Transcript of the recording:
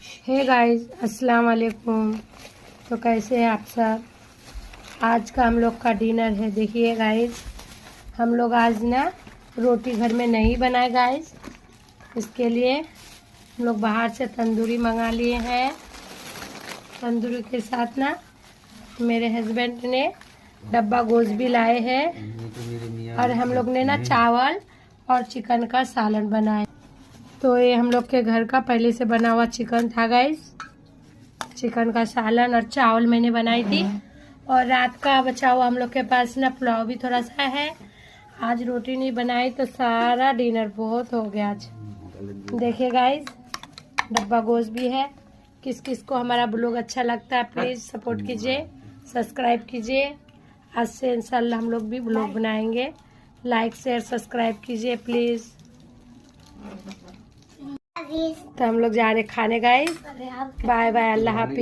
Hey guys, अस्सलाम वालेकुम। तो कैसे हैं आप सब। आज का हम लोग का डिनर है। देखिए गाइस, हम लोग आज ना रोटी घर में नहीं बनाए गाइस। इसके लिए हम लोग बाहर से तंदूरी मंगा लिए हैं। तंदूरी के साथ ना मेरे हस्बैंड ने डब्बा गोश्त भी लाए हैं और हम लोग ने ना चावल और चिकन का सालन बनाया। तो ये हम लोग के घर का पहले से बना हुआ चिकन था गाइस। चिकन का सालन और चावल मैंने बनाई थी। और रात का बचा हुआ हम लोग के पास ना पुलाव भी थोड़ा सा है। आज रोटी नहीं बनाई तो सारा डिनर बहुत हो गया आज। देखिए गाइस, डब्बा गोश्त भी है। किस किस को हमारा ब्लॉग अच्छा लगता है प्लीज़ सपोर्ट कीजिए, सब्सक्राइब कीजिए। आज से इंशाल्लाह हम लोग भी ब्लॉग बनाएंगे। लाइक शेयर सब्सक्राइब कीजिए प्लीज़। तो हम लोग जा रहे खाने गाइस। बाय बाय, अल्लाह हाफिज।